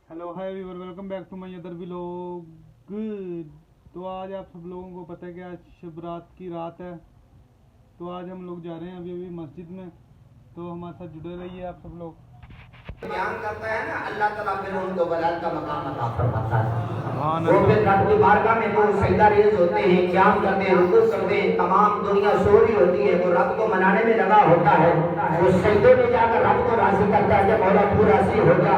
Hello hi viewer, welcome back to my other vlog. तो आज आप सब लोगों को पता है कि आज शब रात की रात है। तो आज हम लोग जा रहे हैं अभी मस्जिद में, तो हमारे साथ जुड़े रहिए आप सब लोग। ध्यान करता है ना, अल्लाह ताला फिर उनको वलायत का मकाम अता फरमाता है। सुभान वो अल्लाह। फिर रब की बारगाह में वो सजदा रेज़ होते हैं, क़याम करते हैं, रुकू करते हैं, तमाम दुनिया सो रही होती है, वो रब को मनाने में लगा होता है। वो सजदे में जाकर रब को राज़ी करता है कि मौला तू राज़ी हो जा।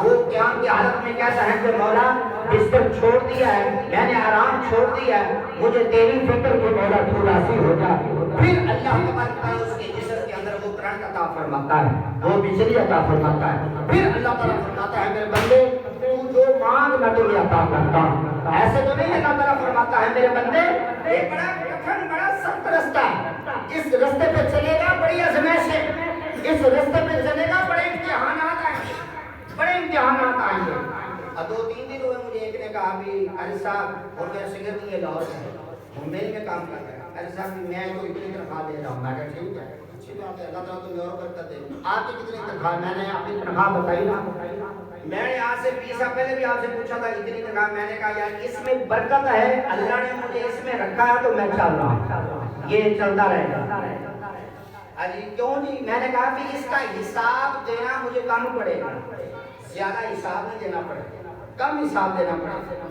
वो क़याम की हालत में कहता है कि मौला बिस्तर छोड़ दिया है, मैंने आराम छोड़ दिया है, मुझे तेरी फिक्र के मौला तू राज़ी हो जा। फिर अल्लाह तबारक व तआला उसके जिस्म के अंदर वो करंट अता फरमाता है, वो बिजली अता फरमाता है। फिर अल्लाह ताला फरमाता है मेरे बंदे तू जो मांग मैं तुझे अता करता हूं। ऐसे तो नहीं अल्लाह ताला फरमाता है मेरे बंदे ये बड़ा कठिन बड़ा सख्त रास्ता है, इस रास्ते पे चलेगा बड़ी आजमाइश है, इस रास्ते पे चलेगा बड़े इम्तिहानात आएंगे, बड़े इम्तिहानात आएंगे। और 2-3 दिन हुए मुझे एक ने कहा भी अरे साहब और मेरा सिगरेट ये लाहौर है, मुंबई में काम कर रहा है, अरे साहब मैं तो इतनी तनख्वाह दे रहा हूँ। मैं कहा ठीक है अच्छी बात है, अल्लाह ताला तुम्हें और बरकत दे। आपकी कितनी तनख्वाह? मैंने अपनी तनख्वाह बताई ना, मैंने आज से 20 साल पहले भी आपसे पूछा था इतनी तनख्वाह। मैंने कहा यार इसमें बरकत है, अल्लाह ने मुझे इसमें रखा है तो मैं चल रहा हूँ, ये चलता रहेगा। अजी क्यों जी? मैंने कहा कि इसका हिसाब देना मुझे कम पड़ेगा, ज्यादा हिसाब नहीं देना पड़ेगा, कम हिसाब देना पड़ेगा।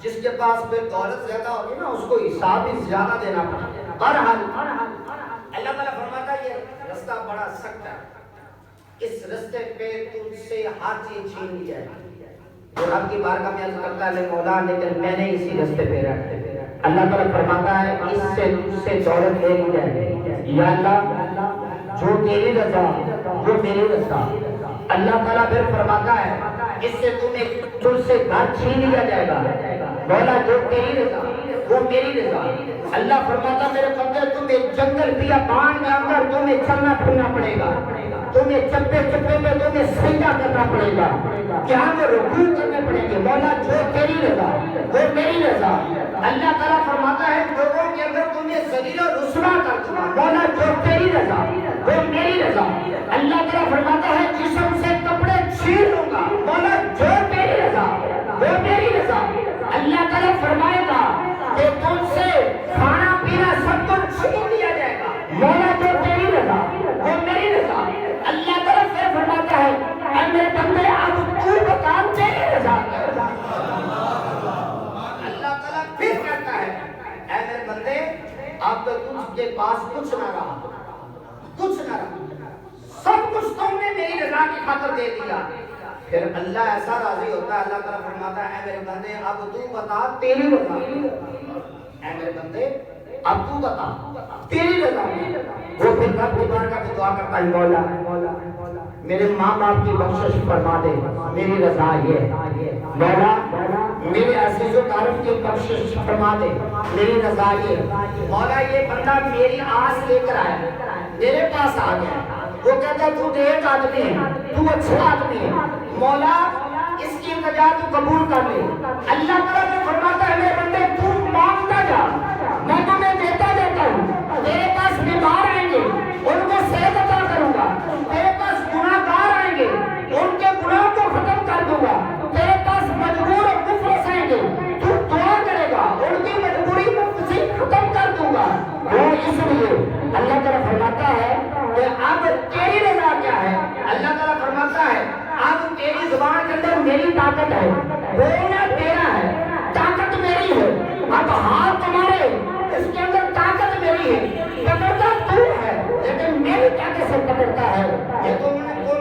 जिसके पास फिर दौलत ज्यादा होगी ना उसको हिसाब भी ज्यादा देना पड़ेगा। बहरहाल अल्लाह ताला फरमाता है ये रास्ता बड़ा सख्त है, इस रास्ते पे तुमसे हर चीज छीन ली जाएगी। तो रब की बारगाह में अर्ज करता है मौला लेकिन मैंने इसी रास्ते पे रहते। अल्लाह ताला फरमाता है इससे तुझसे दौलत ले ली जाएगी, या अल्लाह जो तेरी रज़ा वो मेरी रज़ा। अल्लाह ताला फिर फरमाता है इससे तुम्हें तुझसे घर छीन लिया जाएगा, मौला जो तेरी रज़ा वो मेरी रज़ा। अल्लाह फरमाता मेरे बंदे तुम्हें जंगल बियाबान के अंदर तुम्हें चलना फिरना पड़ेगा, तुम्हें चप्पे चप्पे में तुम्हें सजदा करना पड़ेगा, क्या में रुकू करने पड़ेंगे, मौला जो तेरी रज़ा वो मेरी रज़ा। अल्लाह ताला फरमाता है लोगों के अंदर तुम्हें ज़लील और रुस्वा कर दूंगा, मौला जो तेरी रज़ा वो मेरी रज़ा। अल्लाह ताला फरमाता है जिस्म से कपड़े छीन लूंगा, मौला जो तेरी रज़ा वो मेरी रज़ा। अल्लाह ताला फरमाएगा कि तुमसे खाना पीना सब कुछ छीन लिया जाएगा, मौला जो तेरी रज़ा वो मेरी रज़ा। अल्लाह ताला फिर फरमाता है ऐ मेरे बंदे अब तू बता तेरी रज़ा। अल्लाह ताला फिर कहता है ऐ मेरे बंदे अब तो तुझके पास कुछ ना रहा, कुछ ना रहा, सब कुछ तुमने मेरी रज़ा की खातिर दे दिया। फिर अल्लाह ऐसा राजी होता है, अल्लाह ताला फरमाता है ऐ मेरे बंदे अब तू बता तेरी रज़ा, ऐ मेरे बंदे अब तू बता तेरी रज़ा। वो फिर रब की बारगाह में दुआ करता है मौला मेरे माँ बाप की बख्शिश फरमा दे, मेरी रज़ा ये मौला मेरे अज़ीज़ो तारफ़ की बख्शिश फरमा दे, मेरी रज़ा ये। मौला ये बंदा मेरी आस लेकर आया, मेरे पास आ गया, वो कहता तू नेक आदमी है, तू अच्छा आदमी है, मौला इसकी इल्तिजा तू कबूल कर ले। अल्लाह ताला ने फरमाता है मेरे बंदे तू मांगता जा, मैं तुम्हें देता जाता हूँ। तेरे पास बीमार आएंगे उनको सेहत अता करूंगा, तेरे पास गुनाहगार आएंगे उनके गुनाह को खत्म कर दूंगा, तेरे पास मजबूर और मुफलिस आएंगे तू दुआ करेगा उनकी मजबूरी मुझे खत्म कर दूंगा। वो इसलिए अल्लाह ताला फरमाता है कि अब तेरी रज़ा क्या है। अल्लाह ताला फरमाता है अब तेरी जुबान के अंदर मेरी ताकत है, बोलना तेरा है, ताकत मेरी है, अब हाथ तुम्हारे इसके अंदर ताकत मेरी है, पकड़ता तू है लेकिन मेरी ताकत से पकड़ता है। ये तो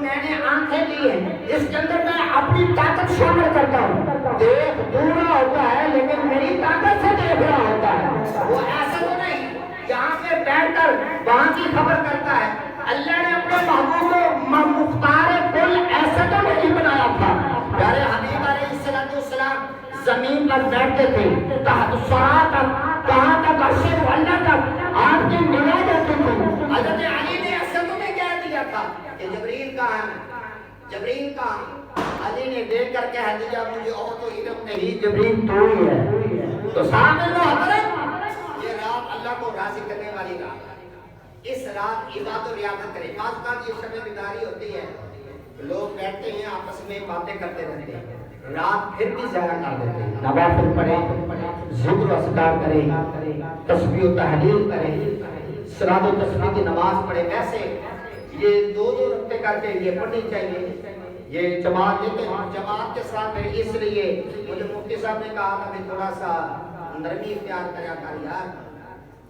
मैंने आंखें दी है, इसके अंदर मैं अपनी ताकत शामिल करता हूँ। देख दूर होता है लेकिन मेरी ताकत से देख रहा होता है। वो ऐसा तो नहीं यहाँ पे बैठकर वहाँ की खबर करता है। अल्लाह ने अपने महबूब को मुख्तार कुल ऐसा तो नहीं बनाया था। प्यारे हबीब अलैहिस्सलाम जमीन पर बैठते थे, कहाँ तक अर्शे अल्लाह तक आपकी निगाह जाती थी। हज़रत अली ने ऐसा तो नहीं कह दिया था कि जबरील कहाँ है, जबरील कहाँ। अली ने देख कर कह दिया मुझे और तो इल्म नहीं, जबरील तू ही है। तो सामने वो हज़रत ये रात अल्लाह को राज़ी करने वाली रात, इस रात इबादत और रियादत करें। खासकर ये शब बिदारी होती है, لوگ بیٹھتے ہیں آپس میں باتیں کرتے رہتے ہیں, رات پھر بھی ضائع کر دیتے ہیں. نوافل پڑھیں, ذکر و اذکار کریں, تسبیح و تحلیل کریں, صلاۃ و تسبیح کی نماز پڑھیں. ویسے یہ دو رکعتیں کر کے یہ پڑھنی چاہیے. یہ جماعت جماعت کے ساتھ ہے, اس لیے مجھے مفتی صاحب نے کہا تھا کہ تھوڑا سا نرمی اختیار کریا کر یار,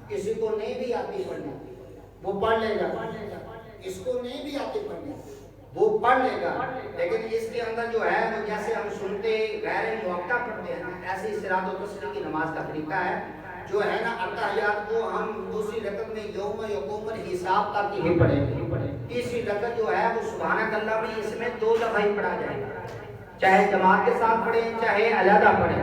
کسی کو نہیں بھی آتی پڑھنے وہ پڑھ لے گا, اس کو نہیں بھی آتی پڑھنے وہ پڑھ لے گا, لیکن اس کے اندر جو ہے وہ جیسے ہم سنتے غیر موقع پڑھتے ہیں ایسے ہی صلاۃ و تسبیح کی نماز کا طریقہ ہے. جو ہے نا التحیات کو ہم دوسری رکعت میں یوم یقوم الحساب تک ہی پڑھیں گے. تیسری رکعت جو ہے وہ سبحانک اللہ میں اس میں 2 دفعہ ہی پڑھا جائے گا, چاہے جماعت کے ساتھ پڑھیں چاہے علیحدہ پڑھیں,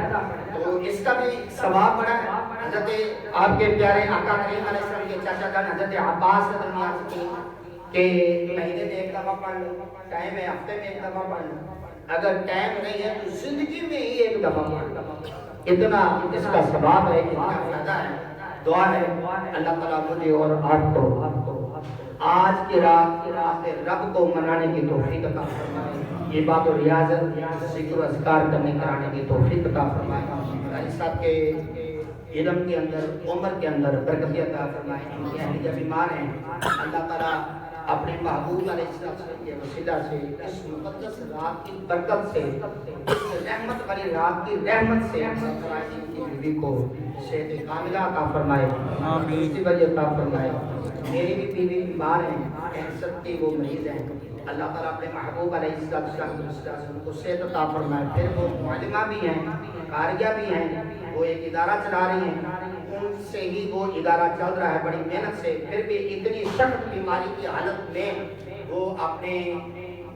تو اس کا بھی ثواب بڑا ہے. حضرت آپ کے پیارے آقا کریم علیہ السلام کے چاچا جان حضرت عباس رضی اللہ عنہ کی کہ مہینے میں 1 دفعہ پڑھ لو, ٹائم ہے ہفتے میں 1 دفعہ پڑھ لو, اگر ٹائم نہیں ہے تو زندگی میں ہی 1 دفعہ پڑھ لو. اتنا اس کا ثواب ہے, اتنا فائدہ ہے. دعا ہے اللہ تعالیٰ مجھے اور آپ کو آج کی رات رب کو منانے کی توفیق عطا فرمائے, عبادت و ریاضت ذکر و اذکار کرنے کرانے کی توفیق عطا فرمائے. قاری صاحب کے علم کے اندر عمر کے اندر برکت عطا فرمائے. ان کے اہلیہ بیمار ہیں, اللہ تعالیٰ اپنے محبوب علیہ السلام کے وسیلہ سے اس مقدس رات کی برکت سے, اس رحمت والی رات کی رحمت سے ان کی بیوی کو صحت کاملہ عطا فرمائے, درستی بھری عطا فرمائے. میری بھی بیوی بیمار ہیں, کینسر کی وہ مریض ہیں, اللہ تعالیٰ اپنے محبوب علیہ السلام کے وسیلہ سے ان کو صحت عطا فرمائے. پھر وہ معلمہ بھی ہیں, قاریہ بھی ہیں, وہ ایک ادارہ چلا رہی ہیں, ان سے ہی وہ ادارہ چل رہا ہے بڑی محنت سے. پھر بھی اتنی سخت بیماری کی حالت میں وہ اپنے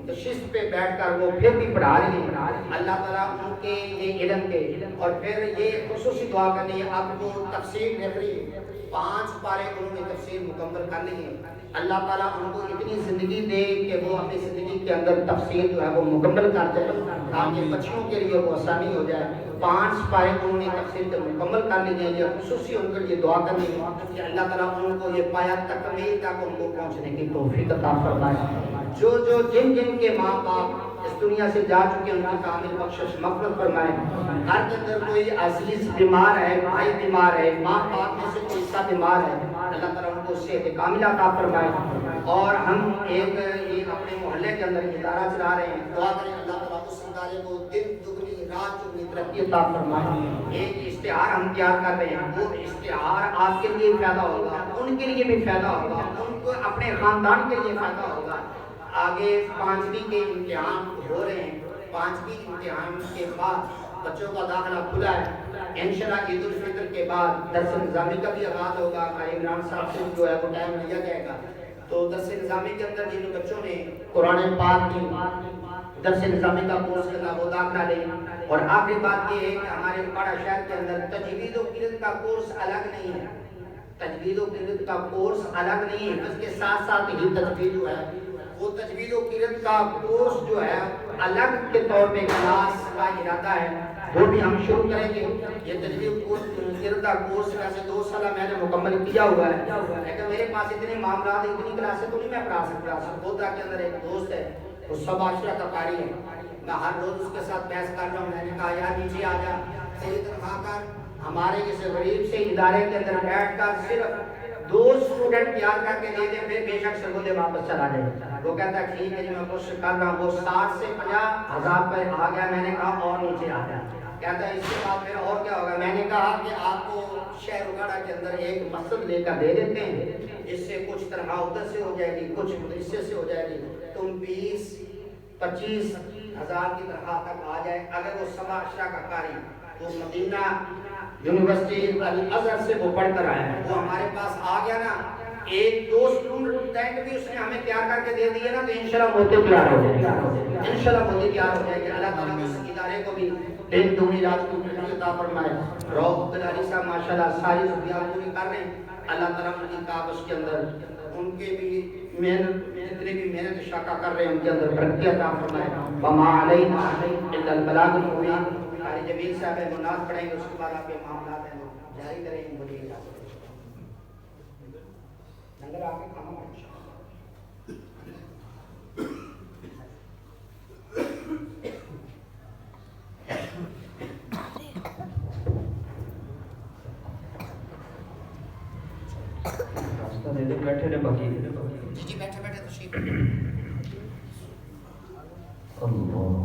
نشست پہ بیٹھ کر وہ پھر بھی پڑھا رہی ہیں. اللہ تعالیٰ ان کے یہ علم کے, اور پھر یہ خصوصی دعا کرنی ہے اب وہ تفسیر لکھ رہی ہے, 5 پارے انہوں نے تفسیر مکمل کر لی ہے. اللہ تعالیٰ ان کو اتنی زندگی دے کہ وہ اپنی زندگی کے اندر تفسیر جو ہے وہ مکمل کر جائے تاکہ بچوں کے لیے وہ آسانی ہو جائے. 5 پارے انہوں نے تفسیر کے مکمل کر لی ہیں. یہ خصوصی ان کے لیے دعا کرنی ہے کہ اللہ تعالیٰ ان کو یہ پایا تکمیل تک ان کو پہنچنے کی توفیق عطا فرمائے. جو جن کے ماں باپ اس دنیا سے جا چکے ان کی کامل بخشش مغفرت فرمائے. ہر کے اندر کوئی عزیز بیمار ہے, بھائی بیمار ہے, ماں باپ میں سے کوئی حصہ بیمار ہے, اللہ تعالیٰ ان کو صحت کاملہ عطا فرمائے. اور ہم ایک اپنے محلے کے اندر ادارہ چلا رہے ہیں, دعا کریں اللہ تعالیٰ اس ادارے کو دن دگنی رات چگنی ترقی عطا فرمائے. ایک اشتہار ہم تیار کر رہے ہیں, وہ اشتہار آپ کے لیے فائدہ ہوگا, ان کے لیے بھی فائدہ ہوگا, ان کو اپنے خاندان کے لیے فائدہ ہوگا. آگے 5ویں کے امتحان ہو رہے ہیں, 5ویں امتحان کے بعد بچوں کا داخلہ کھلا ہے. انشاءاللہ عید الفطر کے بعد درس نظامی کا بھی آغاز ہوگا. عمران صاحب سے جو ہے وہ ٹائم لیا جائے گا. تو درس نظامی کے اندر جن بچوں نے قرآن پاک کی درس نظامی کا کورس کرنا وہ داخلہ لیں. اور آخری بات یہ ہے کہ ہمارے پڑا شہر کے اندر تجوید و قرأت کا کورس الگ نہیں ہے. تجوید و قرأت کا کورس الگ نہیں ہے, اس کے ساتھ ساتھ ہی تجوید جو ہے وہ تجوید و قرأت کا کورس جو ہے الگ کے طور پہ کلاس کا ارادہ ہے, وہ بھی ہم شروع کریں گے. یہ تجوید قرأت کا کورس ویسے 2 سال میں نے مکمل کیا ہوا ہے, لیکن میرے پاس اتنے معاملات اتنی کلاسیں تو نہیں میں پڑھا سکتا. سرگودا کے اندر ایک دوست ہے, وہ سب عاشرہ کا قاری ہے, میں ہر روز اس کے ساتھ بحث کر رہا ہوں. میں نے کہا یار نیچے آ جا, تیری تنخواہ کر, ہمارے جیسے غریب سے ادارے کے اندر بیٹھ کر صرف 2 اسٹوڈنٹ تیار کر کے دے دیں, پھر بے شک سرگودے واپس چلا جائے. وہ کہتا ہے ٹھیک ہے جی میں کوشش کر رہا ہوں. وہ 60 سے 50 ہزار روپے آ گیا. میں نے کہا اور نیچے آ جائے. کہتا ہے اس کے بعد پھر اور کیا ہوگا. میں نے کہا کہ آپ کو شہر اگاڑا کے اندر ایک مسجد لے کر دے دیتے ہیں, اس سے کچھ تنخواہ ادھر سے ہو جائے گی, کچھ مدرسے سے ہو جائے گی, تم 20-25 ہزار کی تنخواہ تک آ جائے. اگر وہ سبا عشرہ کا قاری وہ مدینہ یونیورسٹی الازہر سے وہ پڑھ کر آیا ہے, وہ ہمارے پاس آ گیا نا, 1-2 اسٹوڈنٹ بھی اس نے ہمیں تیار کر کے دے دیے نا, تو انشاءاللہ موتی تیار ہو جائے گی. انشاءاللہ موتی تیار ہو جائے گی. اللہ تعالیٰ اس ادارے کو بھی دن دگنی رات کو عطا فرمائے. روح عبدالعلی صاحب ماشاءاللہ ساری ضروریات پوری کر رہے ہیں. اللہ تعالیٰ ان کی کاوش کے اندر ان کے بھی محنت جتنے بھی محنت شاکہ کر رہے ہیں ان کے اندر برکت عطا فرمائے. وما علینا الا البلاغ المبین. قاری جمیل صاحب مناظ پڑھیں گے, اس کے بعد آپ کے معاملات ہیں جاری کریں گے. مجھے اجازت نظر آ کے کھانا दे दो, बैठे रहे बाकी। जी जी बैठे बैठे तशरीफ। अल्लाह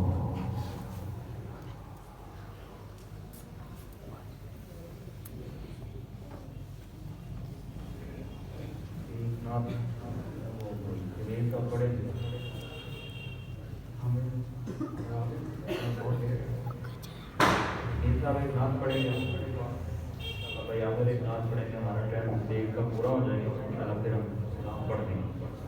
पड़ेगा भाई, आप एक नाच पढ़ेंगे, हमारा टाइम देख का पूरा हो जाएगा, फिर हम नाम पढ़ देंगे।